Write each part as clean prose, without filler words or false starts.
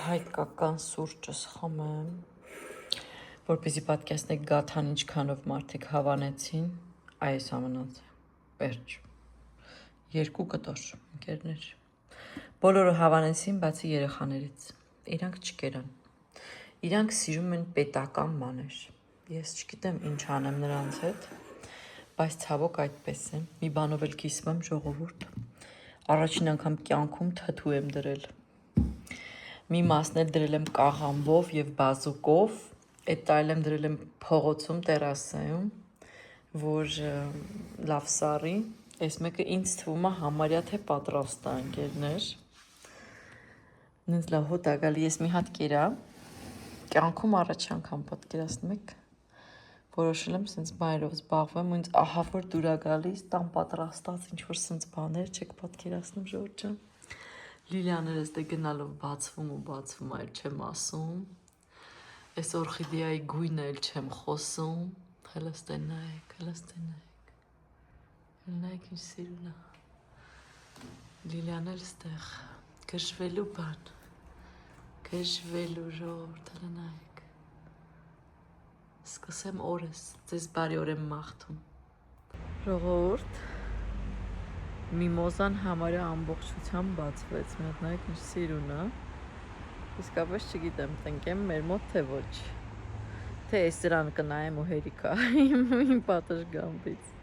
հայկական սուրճս խմեմ, որպեսզի պատկասնեք գաթան ինչքանով մարդիկ հավանեցին, այս ամնած վերջ, 2 կտոր, ընկերներ, բոլորը հավանեցին բացի երեխաներից, իրանք չկերան, իրանք սիրում են պետական բաներ, ես չգիտեմ ինչ անեմ նրանց հետ, բայց ցավոք այդպես է, մի բանով էլ կիսում եմ ժողովուրդ, առաջին անգամ կյանքում թթու եմ դրել, մի մասն էլ դրել եմ կաղամբով և բազուկով, այդ տարել եմ դրել եմ փողոցում տերասայում, որ լավ սարի, այս մեկը ինձ թվում է համարյա թե պատրաստ է ընկերներ, նենց լավ հոտ ա գալի, ես մի հատ կերա, կյանքում առաջի անգամ պատկերացնում եք, որոշել եմ սենց բայրով զբաղվեմ ու ինձ ահա որ դուր ա գալիս, տան պատրաստած ինչ-որ սենց բաներ, չեք պատկերացնում Ժորժ ջան, Լիլիաներս դե գնալով բացվում ու բացվում, այլ չեմ ասում, այս օրխիդեայի գույնը էլ չեմ խոսում, հլստենայք, նայք ինչ սիրուն է, Լիլիան էլ ստեղ, գժվելու բան, գժվելու ժողովուրդ հլնայք, սկսեմ օրս, ձեզ բարի օր եմ մաղթում, ժողովուրդ, միմոզան համարյա ամբողջությամբ բացվեց, մի հատ նայեք ինչ սիրուն է, իսկապես չգիտեմ տնկեմ մեր մոտ թե ոչ, թե այս սրան կնայեմ ու հերիքա իմ պատշգամբից,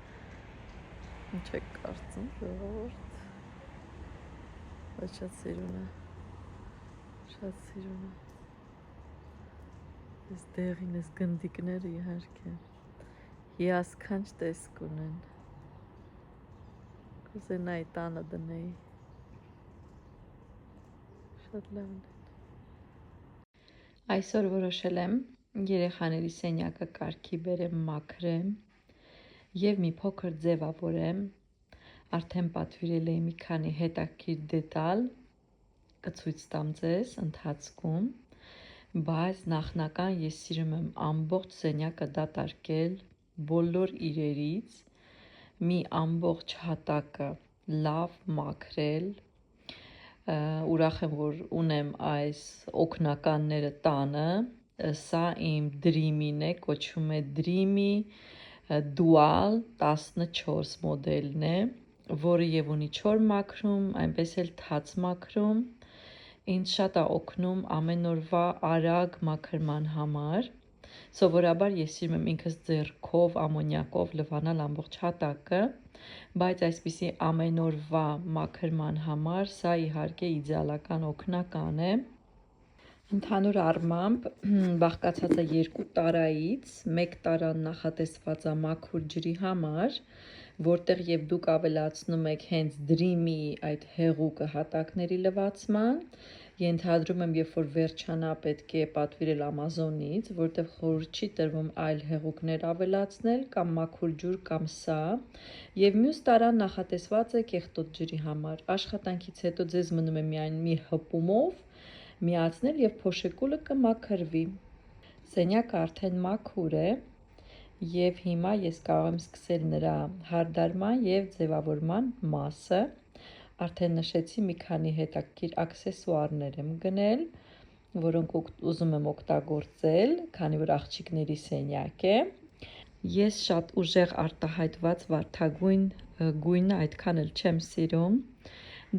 ինչ եք կարծում ժողովուրդ, բայց շատ սիրուն է, այս դեղին, այս գնդիկները իհարկե, հիասքանչ տեսք ունեն, կուզենայի տանը դնեի, շատ լավն են, այսօր որոշել եմ երեխաների սենյակը կարգի բերեմ մաքրեմ և մի փոքր ձևավորեմ, արդեն պատվիրել էի մի քանի հետաքրքիր դետալ, կցույց տամ ձեզ ընթացքում, բայց նախնական ես սիրում եմ ամբողջ սենյակը դատարկել բոլոր իրերից, մի ամբողջ հատակը լավ մաքրել, ուրախ եմ, որ ունեմ այս օգնականները տանը, սա իմ Dreamy-ն է, կոչվում է Dreamy Dual 14 մոդելն է, որը և ունի չոր մաքրում, այնպես էլ թաց մաքրում, ինձ շատ է օգնում ամեն օրվա արագ մաքրման համար, սովորաբար ես սիրում եմ ինքս ձեռքով, ամոնիակով լվանալ ամբողջ հատակը, բայց այսպիսի ամեն օրվա մաքրման համար սա իհարկե իդեալական օգնական է, ընդհանուր առմամբ բաղկացած է 2 տարայից, 1 տարան նախատեսված է մաքուր ջրի համար, որտեղ և դուք ավելացնում եք հենց Dreamy այդ հեղուկը հատակների լվացման, ենթադրում եմ, երբ որ վերջանա պետք է պատվիրել Ամազոնից, որտեղ խորհուրդ չի տրվում այլ հեղուկներ ավելացնել, կամ մաքուր ջուր կամ սա, և մյուս տարան նախատեսված է կեղտոտ ջրի համար, աշխատանքից հետո ձեզ մնում է միայն մի հպումով միացնել և փոշեկուլը կմաքրվի, սենյակը արդեն մաքուր է, և հիմա ես կարող եմ սկսել նրա հարդարման և ձևավորման մասը, արդեն նշեցի մի քանի հետաքրքիր աքսեսուարներ եմ գնել, որոնք ուզում եմ օգտագործել, քանի որ աղջիկների սենյակ է, ես շատ ուժեղ արտահայտված վարդագույն գույնը այդքան էլ չեմ սիրում,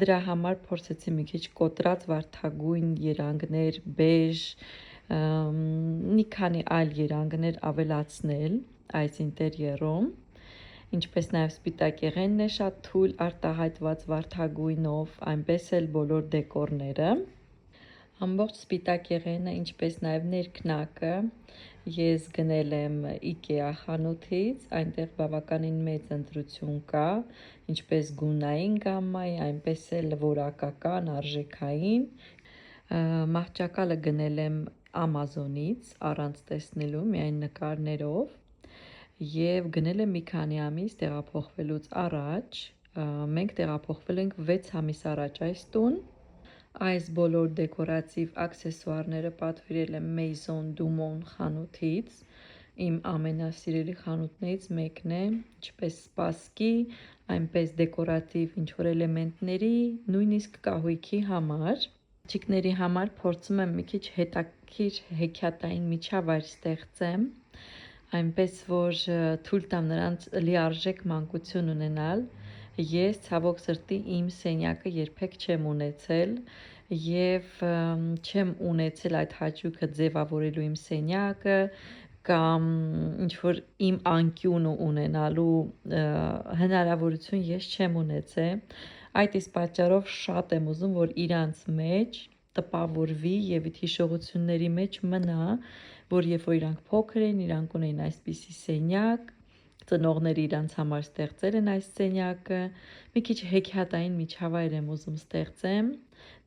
դրա համար փորձեցի մի քիչ կոտրած վարդագույն երանգներ, բեժ, մի քանի այլ երանգներ ավելացնել այս ինտերիերում, ինչպես նաև սպիտակեղենն է շատ թույլ արտահայտված վարդագույնով, այնպես էլ բոլոր դեկորները, ամբողջ սպիտակեղենը, ինչպես նաև ներքնակը ես գնել եմ IKEA խանութից, այնտեղ բավականին մեծ ընտրություն կա, ինչպես գունային գամմայի, այնպես էլ որակական, արժեքային, մահճակալը գնել եմ Ամազոնից, առանց տեսնելու, միայն նկարներով, և գնել եմ մի քանի ամիս տեղափոխվելուց առաջ, մենք տեղափոխվել ենք 6 ամիս առաջ այս տուն, այս բոլոր դեկորատիվ աքսեսուարները պատվիրել եմ Maison du Monde խանութից, իմ ամենասիրելի խանութներից մեկն է, ինչպես սպասքի, այնպես դեկորատիվ ինչ-որ էլեմենտների, նույնիսկ կահույքի համար, Չիկների համար փորձում եմ մի քիչ հետաքրքիր հեքիաթային միջավայր ստեղծեմ, այնպես որ թույլ տամ նրանց լիարժեք մանկություն ունենալ։ Ես ցավոք սրտի իմ սենյակը երբեք չեմ ունեցել եւ չեմ ունեցել այդ հաճույքը ձևավորելու իմ սենյակը կամ ինչ որ իմ անկյունը ունենալու հնարավորություն ես չեմ ունեցել։ Այդ իսկ պատճառով շատ եմ ուզում, որ իրանց մեջ տպավորվի եւ իդ հիշողությունների մեջ մնա, որ երբ որ իրանք փոքր էին, իրանք ունեին այսպիսի սենյակ, ծնողները իրանց համար ստեղծել են այս սենյակը, մի քիչ հեքիաթային միջավայր եմ ուզում ստեղծեմ,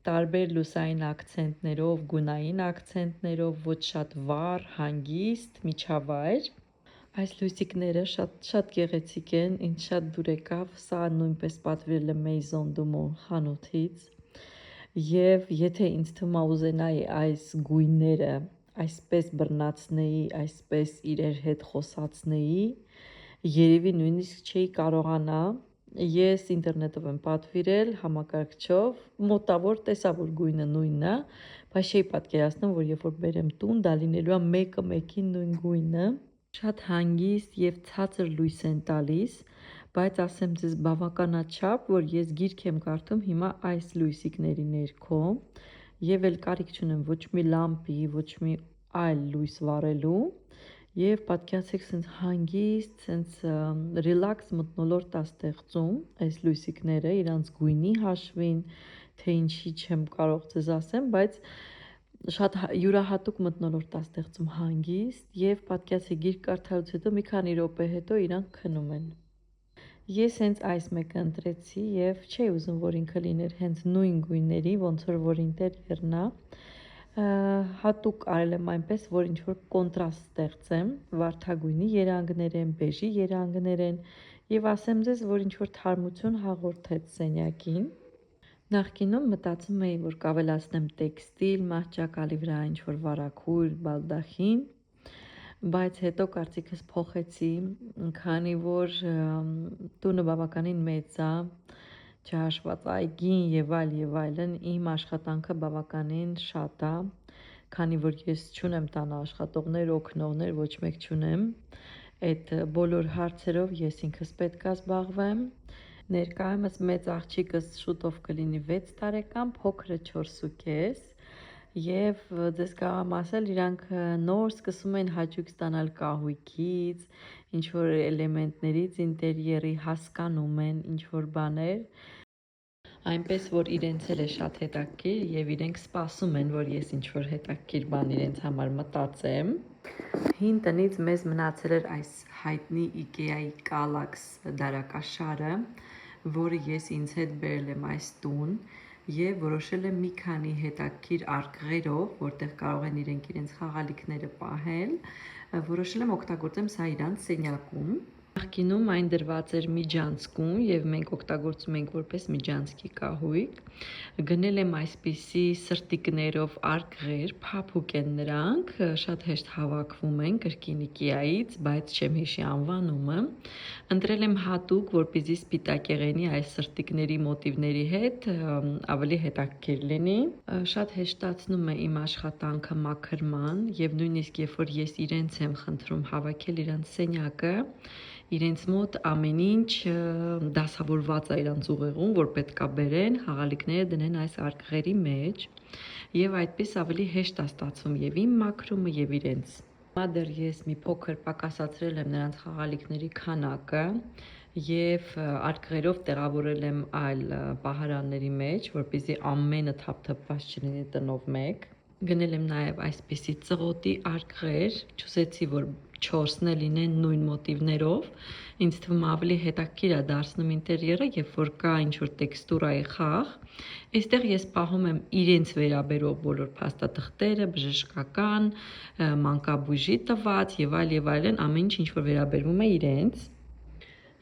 տարբեր լուսային ակցենտներով, գունային ակցենտներով, ոչ շատ վառ, հանգիստ միջավայր։ Այս լույսիկները շատ գեղեցիկ են, ինձ շատ դուր եկավ, սա նույնպես պատվիրել եմ Maison du Monde խանութից։ Եվ եթե ինձ թվում է ուզենայի այս գույները այսպես բռնացնեի, այսպես իրար հետ խոսացնեի, երևի նույնիսկ չէի կարողանա։ Ես ինտերնետով եմ պատվիրել համակարգչով, մոտավոր տեսա, որ գույնը նույնն է, բայց չէի պատկերացնում, որ երբ որ բերեմ տուն, դա լինելու է մեկը մեկին նույն գույնը։ Շատ հանգիստ եւ ցածր լույս են տալիս, բայց ասեմ ձեզ բավականաչափ, որ ես գիրք եմ կարդում հիմա այս լույսիկների ներքո եւ էլ կարիք չունեմ ոչ մի լամպի, ոչ մի այլ լույս վառելու եւ պատկերացեք սենց հանգիստ, սենց ռելաքս մթնոլորտ է ստեղծում այս լույսիկները իրանց գույնի հաշվին, թե ինչի չեմ կարող ձեզ ասեմ, բայց շատ յուրահատուկ մթնոլորտ է ստեղծում հանգիստ եւ պատկերացեք գիրք կարդալուց հետո մի քանի րոպե հետո իրանք քնում են։ Ես հենց այս մեկը ընտրեցի եւ չէի ուզում, որ ինքը լիներ հենց նույն գույների, ոնց որ ինտերիերն է։ Հատուկ արել եմ այնպես, որ ինչ որ կոնտրաստ ստեղծեմ, վարդագույնի երանգներ են, բեժի երանգներ են եւ ասեմ ձեզ, որ ինչ որ թարմություն հաղորդեց սենյակին։ Նախկինում մտածում էի, որ կավելացնեմ տեքստիլ, մահճակալի վրա ինչ որ վարագույր, բալդախին, բայց հետո կարծիքս փոխեցի, քանի որ տունը բավականին մեծ է, չհաշված այգին եւ այլն, իմ աշխատանքը բավականին շատ է, քանի որ ես չունեմ տանը աշխատողներ, օգնողներ, ոչ մեկ չունեմ, այդ բոլոր հարցերով ես ինքս պետք է զբաղվեմ։ Ներկայումս մեծ աղջիկս շուտով կլինի 6 տարեկան, փոքրը 4.5 եւ ձեզ կարող եմ ասել, իրանք նոր սկսում են հաճույք ստանալ կահույքից, ինչ որ էլեմենտներից ինտերիերի, հասկանում են ինչ որ բաներ, այնպես որ իրենց էլ է շատ հետաքրքիր եւ իրենք սպասում են, որ ես ինչ որ հետաքրքիր բան իրենց համար մտածեմ։ Հին տնից մեզ մնացել էր այս հայտնի IKEA-ի Kallax դարակաշարը, որը ես ինձ հետ բերել եմ այս տուն եւ որոշել եմ մի քանի հետաքրքիր արկղերով, որտեղ կարող են իրենց խաղալիքները պահել, որոշել եմ օգտագործեմ սա իրանց սենյակում։ Նախկինում այն դրված էր միջանցքում եւ մենք օգտագործում ենք որպես միջանցքի կահույք։ Գնել եմ այսպիսի սրտիկներով արկղեր, փափուկ են նրանք, շատ հեշտ հավաքվում են կրկին IKEA-ից, բայց չեմ հիշի անվանումը։ Ընտրել եմ հատուկ, որպեսզի սպիտակեղենի այս սրտիկների մոտիվների հետ ավելի հետաքրքիր լինի։ Շատ հեշտացնում է իմ աշխատանքը մաքրման եւ նույնիսկ երբ որ ես իրենց եմ խնդրում հավաքել իրանց սենյակը, իրենց մոտ ամեն ինչ դասավորված է իրանց ուղեղում, որ պետք է բերեն, խաղալիքները դնեն այս արկղերի մեջ եւ այդպես ավելի հեշտ է ստացվում եւ իմ մաքրումը եւ իրենց։ Հիմա դեռ ես մի փոքր պակասացրել եմ նրանց խաղալիքների քանակը եւ արկղերով տեղավորել եմ այլ պահարանների մեջ, որպեսզի ամենը թափթփված չլինի տնով մեկ։ Գնել եմ նաև այսպիսի ծղոտի արկղեր, չուզեցի, որ 4-ն լինեն նույն մոտիվներով, ինձ թվում ավելի հետաքրքիր է դարձնում ինտերիերը, երբ որ կա ինչ-որ տեքստուրայի խաղ, այստեղ ես պահում եմ իրենց վերաբերող բոլոր փաստաթղթերը, բժշկական, մանկաբույժի տված եւ այլն, ամեն ինչ ինչ-որ վերաբերվում է իրենց։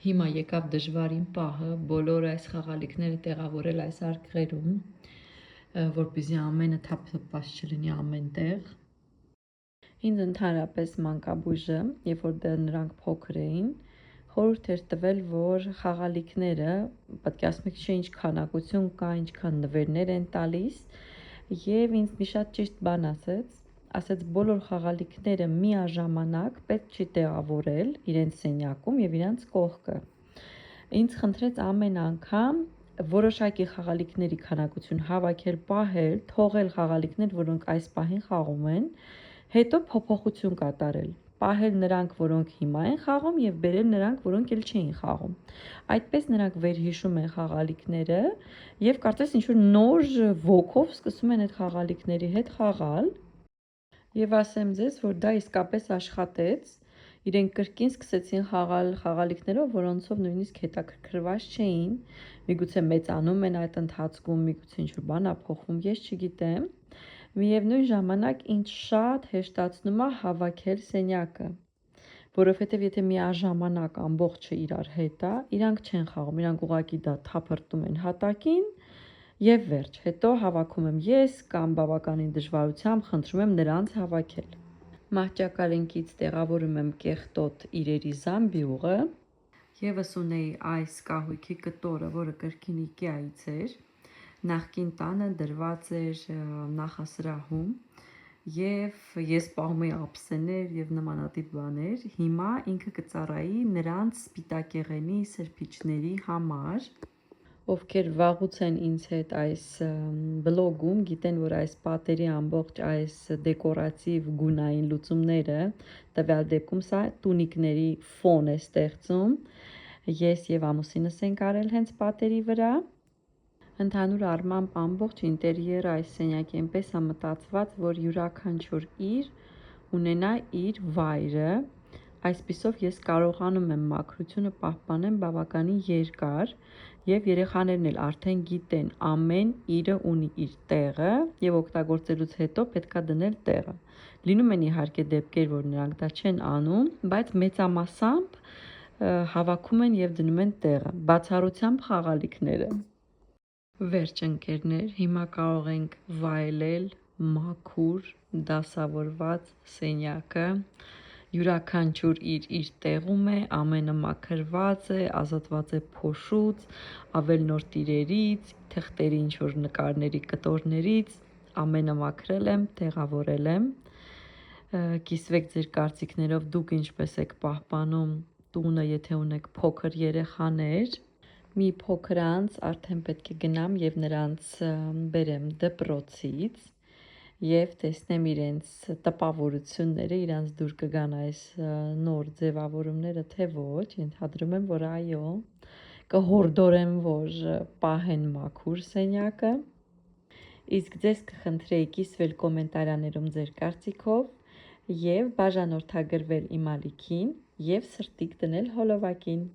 Հիմա եկավ դժվարին պահը բոլոր այս խաղալիքները տեղավորել այս արկղերում, որպեսզի ամենը թափթփված չլինի ամենտեղ։ Ինձ ընդհանրապես մանկաբույժը, երբ որ նրանք փոքր էին, խորհուրդ էր տվել, որ խաղալիքները, պատկերացնեք, ինչ քանակություն կա, ինչքան նվերներ են տալիս, Եվ ինձ մի շատ ճիշտ բան ասեց բոլոր խաղալիքները միաժամանակ պետք չի տեղավորել իրենց սենյակում եւ իրանց կողքը։ Ինձ խնդրեց ամեն անգամ որոշակի խաղալիքների քանակություն հավաքել, պահել, թողել խաղալիքներ, որոնք այս պահին խաղում են, հետո փոփոխություն կատարել, պահել նրանք, որոնք հիմա են խաղում եւ բերել նրանք, որոնք էլ չէին խաղում։ Այդպես նրանք վերհիշում են խաղալիքները եւ կարծես ինչ-որ նոր ոգով սկսում են այդ խաղալիքների հետ խաղալ։ Եվ ասեմ ձեզ, որ դա իսկապես աշխատեց։ Իրենք կրկին սկսեցին խաղալ խաղալիքներով, որոնցով նույնիսկ հետաքրքրված չէին։ Միգուցե մեծանում են այդ ընթացքում, միգուցե ինչ-որ բան է փոխվում, ես չգիտեմ։ Միևնույն ժամանակ ինձ շատ հեշտացնում է հավաքել սենյակը, որովհետև եթե միաժամանակ ամբողջը իրար հետ է, իրանք չեն խաղում, իրանք ուղղակի դա թափրտում են հատակին եւ վերջ։ Հետո հավաքում եմ ես կամ բավականին դժվարությամբ խնդրում եմ նրանց հավաքել։ Մահճակալենքից տեղավորում եմ կեղտոտ իրերի զամբյուղը, եւս ունեի այս կահույքի կտորը, որը կրկին IKEA-ից էր, նախկին տանը դրված էր նախասրահում եւ ես պահում էի ափսեներ եւ նմանատիպ բաներ։ Հիմա ինքը կծառայի նրանց սպիտակեղենի սրբիչների համար, ովքեր վաղուց են ինձ հետ այս բլոգում, գիտեն, որ այս պատերի ամբողջ այս դեկորատիվ գունային լուծումները տվյալ դեպքում սա տունիկների ֆոն է ստեղծում։ Ես եւ ամուսինս ենք արել հենց պատերի վրա։ Ընդհանուր առմամբ ամբողջ ինտերիերը այս սենյակի այնպես է մտածված, որ յուրաքանչյուր իր ունենա իր վայրը, այսպիսով ես կարողանում եմ մաքրությունը պահպանեմ բավականին երկար եւ երեխաներն էլ արդեն գիտեն ամեն իրը ունի իր տեղը եւ օգտագործելուց հետո պետքա դնել տեղը։ Լինում են իհարկե դեպքեր, որ նրանք դա չեն անում, բայց մեծամասամբ հավաքում են եւ դնում են տեղը, բացառությամբ խաղալիքները։ Վերջ ընկերներ, հիմա կարող ենք վայելել մաքուր, դասավորված սենյակը, յուրաքանչյուր իր տեղում է, ամենը մաքրված է, ազատված է փոշուց, ավելնորդ իրերից, թղթերի ինչ-որ նկարների կտորներից, ամենը մաքրել եմ, տեղավորել եմ։ Կիսվեք ձեր կարծիքներով, դուք ինչպես եք պահպանում տունը, եթե ունեք փոքր երեխաներ։ Մի փոքր անց արդեն պետք է գնամ եւ նրանց բերեմ դպրոցից եւ տեսնեմ իրենց տպավորությունները, իրանց դուր կգան այս նոր ձևավորումները, թե ոչ, ենթադրում եմ, որ այո, կհորդորեմ, որ պահեն մաքուր սենյակը։ Իսկ ձեզ կխնդրեի կիսվել կոմենտարիաներում ձեր կարծիքով եւ բաժանորդագրվել իմ ալիքին եւ սրտիկ դնել հոլովակին։